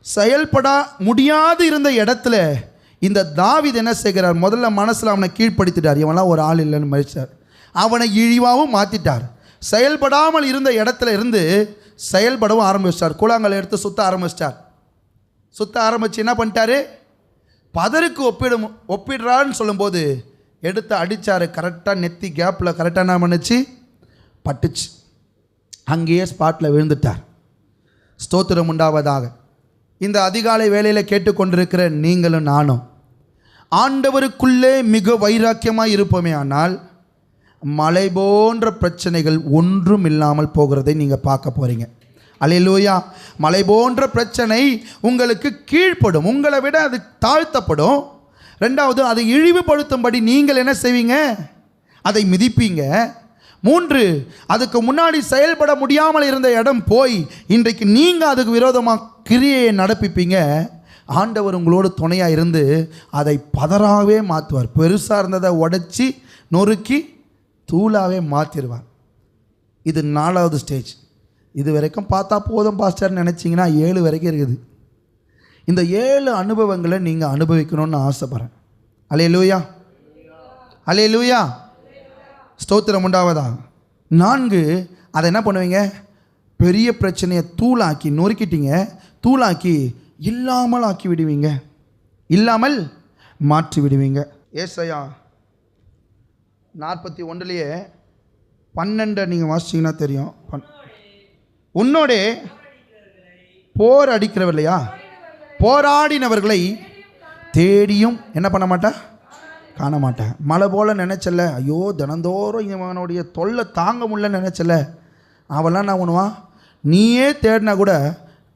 செயல்பட முடியாது இருந்த இடத்துல இந்த தாவீது என்ன செய்கிறார், முதல்ல மனசில் அவனை கீழ்ப்படுத்திட்டார். இவன்லாம் ஒரு ஆள் இல்லைன்னு மதிச்சார். அவனை இழிவாகவும் மாற்றிட்டார். செயல்படாமல் இருந்த இடத்துல இருந்து செயல்படவும் ஆரம்பிச்சிட்டார். கூழாங்கல் எடுத்து சுற்ற ஆரம்பிச்சிட்டார். சுற்ற ஆரம்பித்து என்ன பண்ணிட்டாரு, பதருக்கு ஒப்பிடுறான்னு சொல்லும்போது எடுத்து அடித்தார். கரெக்டாக நெத்தி கேப்பில் கரெக்டாக என்ன பண்ணுச்சு, பட்டுச்சு. அங்கேயே ஸ்பாட்டில் விழுந்துட்டார். ஸ்தோத்திரம் உண்டாவதாக. இந்த அதிகாலை வேளையில் கேட்டுக்கொண்டிருக்கிற நீங்களும் நானும் ஆண்டவருக்குள்ளே மிக வைராக்கியமாக இருப்போமே ஆனால் மலை போன்ற பிரச்சனைகள் ஒன்றும் இல்லாமல் போகிறதை நீங்கள் பார்க்க போகிறீங்க. அல்லேலூயா. மலை போன்ற பிரச்சனை உங்களுக்கு கீழ்ப்படும், உங்களை விட அது தாழ்த்தப்படும். ரெண்டாவது, அதை இழிவுபடுத்தும்படி நீங்கள் என்ன செய்வீங்க, அதை மிதிப்பீங்க. 3, அதுக்கு முன்னாடி செயல்பட முடியாமல் இருந்த இடம் போய் இன்றைக்கு நீங்கள் அதுக்கு விரோதமாக கிரியையை நடப்பிப்பீங்க. ஆண்டவர் உங்களோடு துணையாக இருந்து அதை பதறாகவே மாற்றுவார். பெருசாக இருந்ததை உடைச்சி நொறுக்கி தூளாகவே மாற்றிடுவார். இது 4வது ஸ்டேஜ். இது வரைக்கும் பார்த்தா போதும் பாஸ்டர்னு நினச்சிங்கன்னா 7 வரைக்கும் இருக்குது. இந்த 7 அனுபவங்களை நீங்கள் அனுபவிக்கணும்னு ஆசைப்படுறேன். அல்லேலூயா, அல்லேலூயா. ஸ்தோத்திரம் உண்டாவதா. 4, அதை என்ன பண்ணுவீங்க, பெரிய பிரச்சனையை தூளாக்கி நொறுக்கிட்டீங்க, தூளாக்கி இல்லாமல் ஆக்கி விடுவீங்க, இல்லாமல் மாற்றி விடுவீங்க. ஏசாயா 41 12 நீங்கள் வாசிச்சிங்கன்னா தெரியும். உன்னோட போர் அடிக்கிறவர்களையா, போராடினவர்களை தேடியும் என்ன பண்ண மாட்டேன், காண மாட்டேன். மலை போல் நினச்சல, ஐயோ தினந்தோறும் இவனுடைய தொல்லை தாங்க முடியலன்னு நினச்சல, அவெல்லாம் நான் பண்ணுவான், நீயே தேடினா கூட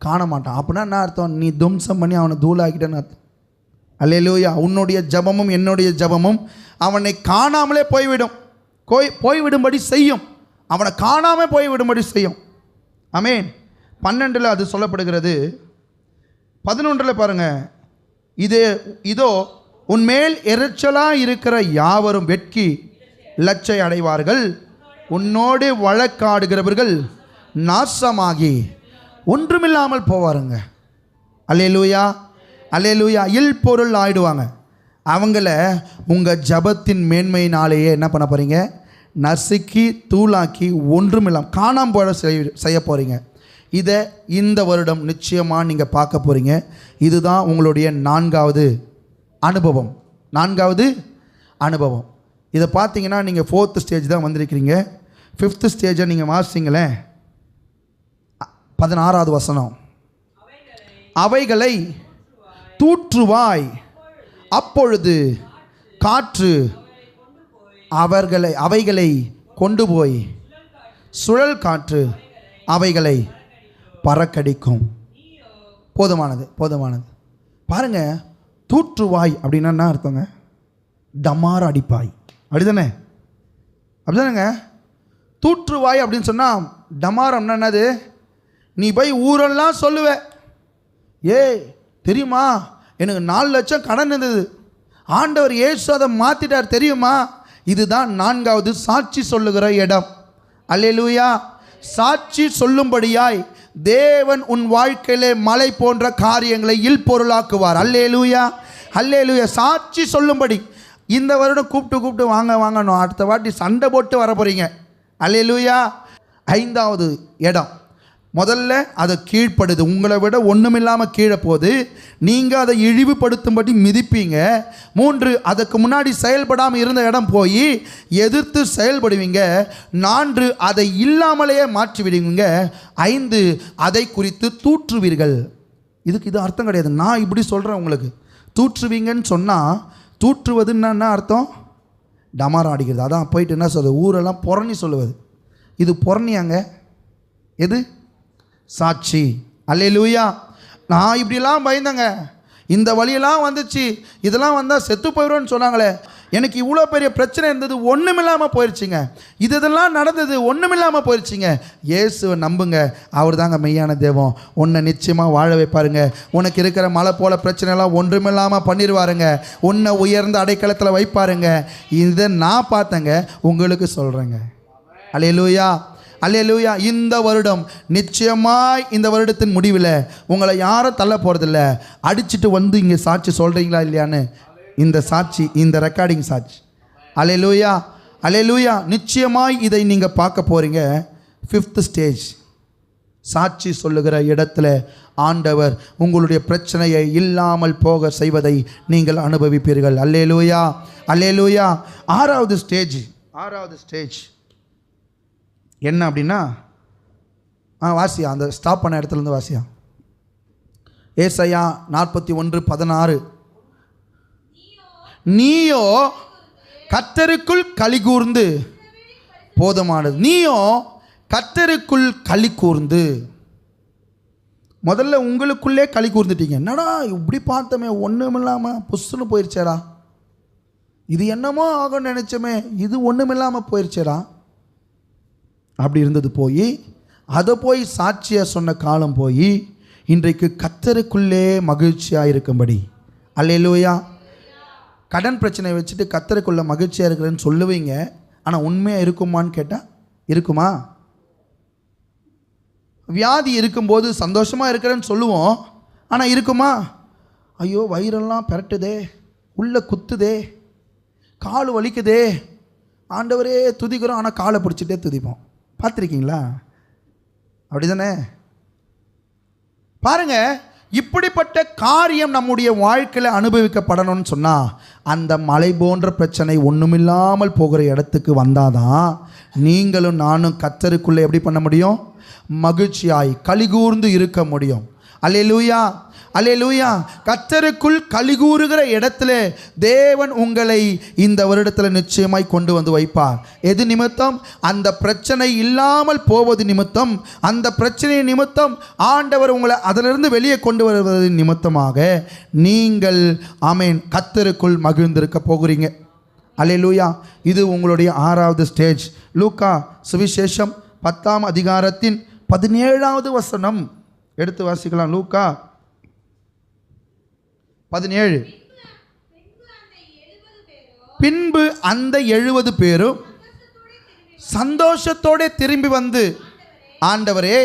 காண மாட்டான். அப்படின்னா என்ன அர்த்தம்? நீ தும்சம் பண்ணி அவனை தூளாக்கிட்டேன்னு அர்த்தம். அல்லேலூயா. உன்னுடைய ஜபமும் என்னுடைய ஜபமும் அவனை காணாமலே போய்விடும், போய்விடும்படி செய்யும். அவனை காணாமல் போய்விடும்படி செய்யும். ஆமென். 12 அது சொல்லப்படுகிறது. 11 பாருங்க, இதோ உன்மேல் எரிச்சலாக இருக்கிற யாவரும் வெட்கி லட்சை அடைவார்கள், உன்னோடு வழக்காடுகிறவர்கள் நாசமாகி ஒன்றுமில்லாமல் போவாருங்க. அல்லேலூயா, அல்லேலூயா. பொருள் ஆயிடுவாங்க. அவங்கள உங்கள் ஜபத்தின் மேன்மையினாலேயே என்ன பண்ண போகிறீங்க? நசுக்கி தூளாக்கி ஒன்றுமில்லாமல் காணாமல் போட செய்ய போகிறீங்க. இதை இந்த வருடம் நிச்சயமாக நீங்கள் பார்க்க போகிறீங்க. இதுதான் உங்களுடைய 4வது அனுபவம். 4வது அனுபவம். இதை பார்த்தீங்கன்னா நீங்கள் 4th ஸ்டேஜ் தான் வந்திருக்கிறீங்க. 5th ஸ்டேஜை நீங்கள் வாசிங்களேன். 16வது வசனம். அவைகளை தூற்றுவாய், அப்பொழுது காற்று அவைகளை கொண்டு போய் சுழல் காற்று அவைகளை பறக்கடிக்கும். போதுமானது, போதுமானது. பாருங்க, தூற்றுவாய் அப்படின்னா என்ன அர்த்தங்க? டமார அடிப்பாய், அப்படிதானே? அப்படிதானேங்க? தூற்றுவாய் அப்படின்னு சொன்னால் டமாரம்னா என்னது? நீ போய் ஊரெல்லாம் சொல்லுவ, தெரியுமா எனக்கு 4 லட்சம் கடன் இருந்தது, ஆண்டவர் இயேசு அதை மாற்றிட்டார் தெரியுமா? இதுதான் 4வது சாட்சி சொல்லுகிற இடம். அல்லேலூயா. சாட்சி சொல்லும்படியாய் தேவன் உன் வாழ்க்கையிலே மலை போன்ற காரியங்களை பொருளாக்குவார். அல்லேலூயா, அல்லேலூயா. சாட்சி சொல்லும்படி இந்த வருடம் கூப்பிட்டு வாங்கணும், அடுத்த வாட்டி சண்டை போட்டு வர போகிறீங்க. அல்லேலூயா. 5வது இடம். முதல்ல அதை கீழ்ப்படுது, உங்களை விட ஒன்றுமில்லாமல் கீழே போகுது, நீங்கள் அதை இழிவுபடுத்தும்படி மிதிப்பீங்க. 3 அதுக்கு முன்னாடி செயல்படாமல் இருந்த இடம் போய் எதிர்த்து செயல்படுவீங்க. 4 அதை இல்லாமலேயே மாற்றி விடுவீங்க. 5 அதை குறித்து தூற்றுவீர்கள். இது அர்த்தம் கிடையாது, நான் இப்படி சொல்கிறேன் உங்களுக்கு. தூற்றுவீங்கன்னு சொன்னால் தூற்றுவதுன்னா என்ன அர்த்தம்? டமாரம் அடிக்கிறது. அதான் போயிட்டு என்ன சொல்வது, ஊரெல்லாம் புறணி சொல்லுவது. இது புறணியாங்க, எது? சாட்சி. அல்லேலூயா. நான் இப்படிலாம் பயந்தேங்க, இந்த வழியெல்லாம் வந்துச்சு, இதெல்லாம் வந்தால் செத்து போயிடும்னு சொன்னாங்களே, எனக்கு இவ்வளோ பெரிய பிரச்சனை இருந்தது, ஒன்றுமில்லாமல் போயிடுச்சிங்க. இதெல்லாம் நடந்தது, ஒன்றுமில்லாமல் போயிடுச்சிங்க. இயேசுவை நம்புங்க, அவர் தாங்க மெய்யான தெய்வம். உன்னை நிச்சயமாக வாழ வைப்பாருங்க. உனக்கு இருக்கிற மலை போல பிரச்சனைலாம் ஒன்றுமில்லாமல் பண்ணிடுவாருங்க. உன்னை உயர்ந்த அடைக்கலத்தில் வைப்பாருங்க. இதை நான் பார்த்தேங்க, உங்களுக்கு சொல்கிறேங்க. அல்லேலூயா, அல்லேலூயா. இந்த வருடம் நிச்சயமாய், இந்த வருடத்தின் முடிவில் உங்களை யாரும் தள்ள போகிறதில்ல. அடிச்சுட்டு வந்து இங்கே சாட்சி சொல்கிறீங்களா இல்லையான்னு இந்த சாட்சி, இந்த ரெக்கார்டிங் சாட்சி. அல்லேலூயா, அல்லேலூயா. நிச்சயமாய் இதை நீங்கள் பார்க்க போகிறீங்க. 5th ஸ்டேஜ், சாட்சி சொல்லுகிற இடத்துல ஆண்டவர் உங்களுடைய பிரச்சனையை இல்லாமல் போக செய்வதை நீங்கள் அனுபவிப்பீர்கள். அல்லேலூயா, அல்லேலூயா. 6வது ஸ்டேஜ் என்ன அப்படின்னா, வாசியா, அந்த ஸ்டாப் பண்ண இடத்துலேருந்து வாசியா. ஏசாயா 41:16. நீயோ கர்த்தருக்குள் களி கூர்ந்து போதுமானது. நீயோ கர்த்தருக்குள் களி கூர்ந்து. முதல்ல உங்களுக்குள்ளே களி கூர்ந்துட்டீங்க. என்னடா இப்படி பார்த்தோமே, ஒன்றுமில்லாமல் புஷ்ஷுன்னு போயிடுச்சேடா, இது என்னமோ ஆகும்னு நினச்சோமே, இது ஒன்றுமில்லாமல் போயிடுச்சேடா, அப்படி இருந்தது போய் அதை போய் சாட்சியாக சொன்ன காலம் போய் இன்றைக்கு கர்த்தருக்குள்ளே மகிழ்ச்சியாக இருக்கும்படி. அல்லேலூயா. கடன் பிரச்சனை வச்சுட்டு கர்த்தருக்குள்ளே மகிழ்ச்சியாக இருக்கிறேன்னு சொல்லுவீங்க, ஆனால் உண்மையாக இருக்குமான்னு கேட்டால் இருக்குமா? வியாதி இருக்கும்போது சந்தோஷமாக இருக்கிறேன்னு சொல்லுவோம், ஆனால் இருக்குமா? ஐயோ வயிறெல்லாம் பெரட்டுதே, உள்ளே குத்துதே, கால் வலிக்குதே, ஆண்டவரே துதிக்கிறோம், ஆனால் காலை பிடிச்சிட்டே துதிப்போம். பார்த்துருக்கீங்களா? அப்படி தானே? பாருங்க, இப்படிப்பட்ட காரியம் நம்முடைய வாழ்க்கையில் அனுபவிக்கப்படணும்னு சொன்னால் அந்த மலை போன்ற பிரச்சனை ஒன்றுமில்லாமல் போகிற இடத்துக்கு வந்தாதான் நீங்களும் நானும் கர்த்தருக்குள்ளே எப்படி பண்ண முடியும்? மகிழ்ச்சியாய் கலிகூர்ந்து இருக்க முடியும். அல்லேலூயா, அல்லேலூயா. கர்த்தருக்குள் கலிகூறுகிற இடத்துல தேவன் உங்களை இந்த வருடத்தில் நிச்சயமாய் கொண்டு வந்து வைப்பார். எது நிமித்தம்? அந்த பிரச்சனை இல்லாமல் போவது நிமித்தம், அந்த பிரச்சனை நிமித்தம் ஆண்டவர் உங்களை அதிலிருந்து வெளியே கொண்டு வருவது நிமித்தமாக நீங்கள் ஆமென் கர்த்தருக்குள் மகிழ்ந்திருக்க போகிறீங்க. அல்லேலூயா. இது உங்களுடைய 6வது ஸ்டேஜ். லூக்கா சுவிசேஷம் 10ஆம் அதிகாரத்தின் 17வது வசனம் எடுத்து வாசிக்கலாம். லூக்கா 17. பின்பு அந்த 70 பேரும் சந்தோஷத்தோட திரும்பி வந்து, ஆண்டவரே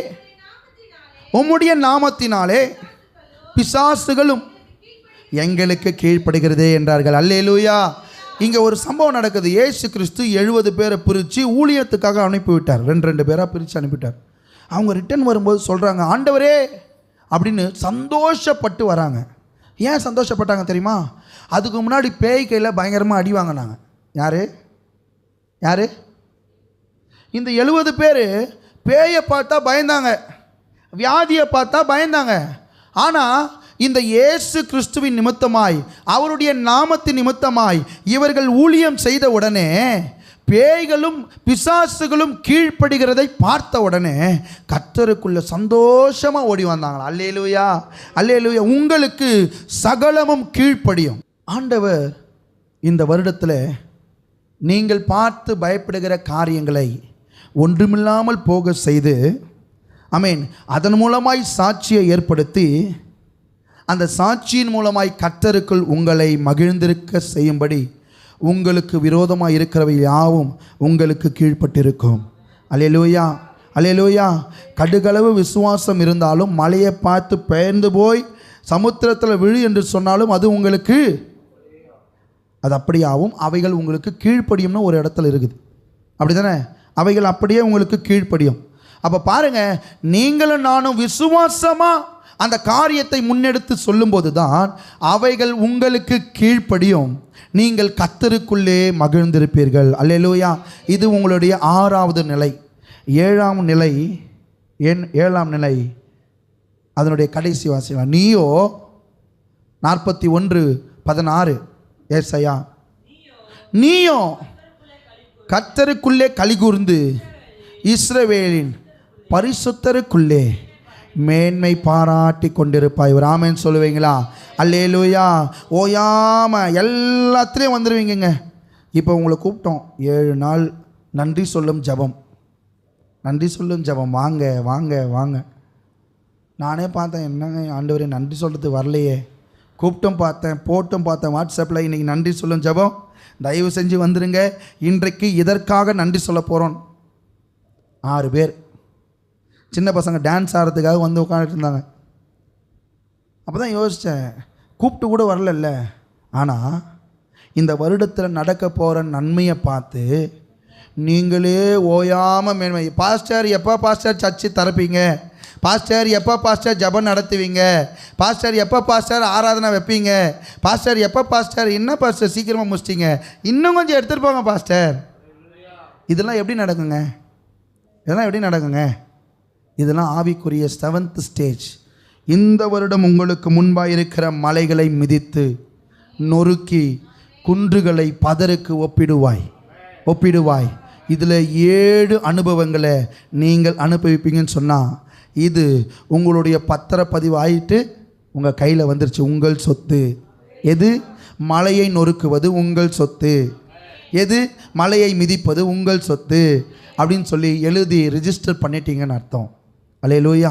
உம்முடைய நாமத்தினாலே பிசாசுகளும் எங்களுக்கு கீழ்ப்படுகிறதே என்றார்கள். அல்லேலூயா. இங்கே ஒரு சம்பவம் நடக்குது. இயேசு கிறிஸ்து 70 பேரை பிரித்து ஊழியத்துக்காக அனுப்பிவிட்டார். 2 பேராக பிரித்து அனுப்பிவிட்டார். அவங்க ரிட்டர்ன் வரும்போது சொல்கிறாங்க, ஆண்டவரே அப்படின்னு சந்தோஷப்பட்டு வராங்க. ஏன் சந்தோஷப்பட்டாங்க தெரியுமா? அதுக்கு முன்னாடி பேய் கையில் பயங்கரமாக அடி வாங்கினாங்க. யார்? இந்த 70 பேர் பேயை பார்த்தா பயந்தாங்க, வியாதியை பார்த்தா பயந்தாங்க. ஆனால் இந்த இயேசு கிறிஸ்துவின் நிமித்தமாய், அவருடைய நாமத்தின் நிமித்தமாய் இவர்கள் ஊழியம் செய்த உடனே பேய்களும் பிசாசுகளும் கீழ்ப்படுகிறதை பார்த்த உடனே கர்த்தருக்குள்ள சந்தோஷமாக ஓடி வந்தாங்களா. அல்லேலூயா, அல்லேலூயா. உங்களுக்கு சகலமும் கீழ்ப்படியும். ஆண்டவர் இந்த வருடத்தில் நீங்கள் பார்த்து பயப்படுகிற காரியங்களை ஒன்றுமில்லாமல் போக செய்து, ஆமென், அதன் மூலமாய் சாட்சியை ஏற்படுத்தி, அந்த சாட்சியின் மூலமாய் கர்த்தருக்குள் உங்களை மகிழ்ந்திருக்க செய்யும்படி உங்களுக்கு விரோதமாக இருக்கிறவை யாவும் உங்களுக்கு கீழ்ப்பட்டிருக்கும். அல்லேலூயா, அல்லேலூயா. கடுகளவு விசுவாசம் இருந்தாலும் மலையை பார்த்து பெயர்ந்து போய் சமுத்திரத்தில் விழு என்று சொன்னாலும் அது உங்களுக்கு அது அப்படியாகும். அவைகள் உங்களுக்கு கீழ்ப்படியும்னு ஒரு இடத்துல இருக்குது. அப்படி தானே? அவைகள் அப்படியே உங்களுக்கு கீழ்ப்படியும். அப்போ பாருங்கள், நீங்களும் நானும் விசுவாசமாக அந்த காரியத்தை முன்னெடுத்து சொல்லும்போது தான் அவைகள் உங்களுக்கு கீழ்ப்படியும். நீங்கள் கர்த்தருக்குள்ளே மகிழ்ந்திருப்பீர்கள். அல்லேலூயா. இது உங்களுடைய 6வது நிலை. 7ஆம் நிலை, 7ஆம் நிலை அதனுடைய கடைசி வாசிக்கலாம். நீயோ 41:16 ஏசாயா, நீயோ கர்த்தருக்குள்ளே கலிகூர்ந்து இஸ்ரவேலின் பரிசுத்தருக்குள்ளே மேன்மை பாராட்டி கொண்டிருப்பாய். ஒரு ஆமென் சொல்லுவீங்களா? அல்லேலூயா. ஓயாமல் எல்லாத்துலேயும் வந்துடுவீங்க. இப்போ உங்களை கூப்பிட்டோம் 7 நாள் நன்றி சொல்லும் ஜபம், நன்றி சொல்லும் ஜபம். வாங்க வாங்க வாங்க. நானே பார்த்தேன், என்னங்க ஆண்டவரே நன்றி சொல்கிறதுக்கு வரலையே. கூப்பிட்டும் பார்த்தேன், போட்டும் பார்த்தேன் வாட்ஸ்அப்பில், இன்றைக்கி நன்றி சொல்லும் ஜபம், தயவு செஞ்சு வந்துடுங்க, இன்றைக்கு இதற்காக நன்றி சொல்ல போகிறோம். 6 பேர் சின்ன பசங்க டான்ஸ் ஆடுறதுக்காக வந்து உட்காந்துட்டு இருந்தாங்க. அப்போ தான் யோசித்தேன், கூப்பிட்டு கூட வரல. ஆனால் இந்த வருடத்தில் நடக்க போகிற நன்மையை பார்த்து நீங்களே ஓயாமல் மேன்மை, பாஸ்டர் எப்போ பாஸ்டர் சர்ச்சு திறப்பீங்க, பாஸ்டர் எப்போ பாஸ்டர் ஜபம் நடத்துவீங்க, பாஸ்டர் எப்போ பாஸ்டர் ஆராதனை வைப்பீங்க, பாஸ்டர் எப்போ பாஸ்டர், என்ன பாஸ்டர் சீக்கிரமாக முடிச்சிட்டிங்க, இன்னும் கொஞ்சம் எடுத்துகிட்டு போங்க பாஸ்டர். இதெல்லாம் எப்படி நடக்குங்க? இதெல்லாம் எப்படி நடக்குங்க? இதெல்லாம் ஆவிக்குரிய 7th ஸ்டேஜ். இந்த வருடம் உங்களுக்கு முன்பாக இருக்கிற மலைகளை மிதித்து நொறுக்கி குன்றுகளை பதருக்கு ஒப்பிடுவாய். இதில் 7 அனுபவங்களை நீங்கள் அனுபவிப்பீங்கன்னு சொன்னால், இது உங்களுடைய பத்திரப்பதிவு ஆகிட்டு உங்கள் கையில் வந்துருச்சு. உங்கள் சொத்து எது? மலையை நொறுக்குவது உங்கள் சொத்து. எது? மலையை மிதிப்பது உங்கள் சொத்து அப்படின்னு சொல்லி எழுதி ரிஜிஸ்டர் பண்ணிட்டீங்கன்னு அர்த்தம். அல்லேலூயா.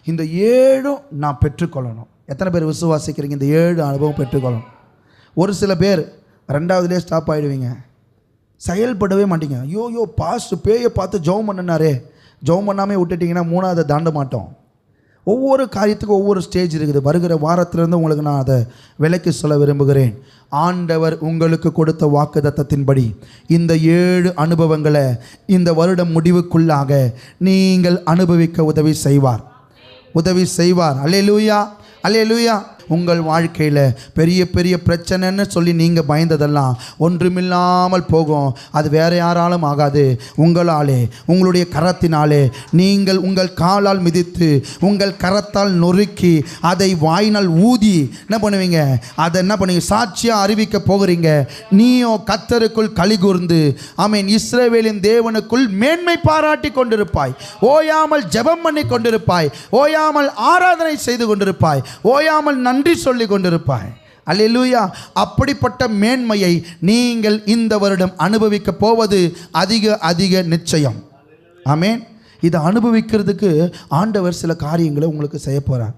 இந்த 7 நான் பெற்றுக்கொள்ளணும். எத்தனை பேர் விசுவாசிக்கிறீங்க இந்த 7 அனுபவம் பெற்றுக்கொள்ளணும்? ஒரு சில பேர் 2வதுலேயே ஸ்டாப் ஆகிடுவீங்க, செயல்படவே மாட்டீங்க. ஐயோ பாஸ்ட் பேயை பார்த்து ஜெபம் பண்ணினாரே, ஜெபம் பண்ணாமல் விட்டுட்டிங்கன்னா 3வது தாண்ட மாட்டோம். ஒவ்வொரு காரியத்துக்கும் ஒவ்வொரு ஸ்டேஜ் இருக்குது. வருகிற வாரத்திலிருந்து உங்களுக்கு நான் அதை விலைக்கு சொல்ல விரும்புகிறேன். ஆண்டவர் உங்களுக்கு கொடுத்த வாக்குத்தத்தத்தின்படி இந்த 7 அனுபவங்களை இந்த வருடம் முடிவுக்குள்ளாக நீங்கள் அனுபவிக்க உதவி செய்வார். அல்லேலூயா, அல்லேலூயா. உங்கள் வாழ்க்கையில் பெரிய பெரிய பிரச்சனைன்னு சொல்லி நீங்கள் பயந்ததெல்லாம் ஒன்றுமில்லாமல் போகும். அது வேறு யாராலும் ஆகாது, உங்களாலே, உங்களுடைய கரத்தினாலே. நீங்கள் உங்கள் காலால் மிதித்து உங்கள் கரத்தால் நொறுக்கி அதை வாயினால் ஊதி என்ன பண்ணுவீங்க? அதை என்ன பண்ணுவீங்க? சாட்சியாக அறிவிக்க போகிறீங்க. நீயோ கர்த்தருக்குள் களிகூர்ந்து ஆமென் இஸ்ரவேலின் தேவனுக்குள் மேன்மை பாராட்டி கொண்டிருப்பாய். ஓயாமல் ஜெபம் பண்ணி கொண்டிருப்பாய். ஓயாமல் ஆராதனை செய்து கொண்டிருப்பாய். ஓயாமல் நன்றி சொல்லி கொண்டிருப்பாய். அல்லேலூயா. அப்படிப்பட்ட மேன்மையை நீங்கள் இந்த வருடம் அனுபவிக்க போவது அதிக அதிக நிச்சயம். ஆமென். இதை அனுபவிக்கிறதுக்கு ஆண்டவர் சில காரியங்களை உங்களுக்கு செய்ய போகிறார்.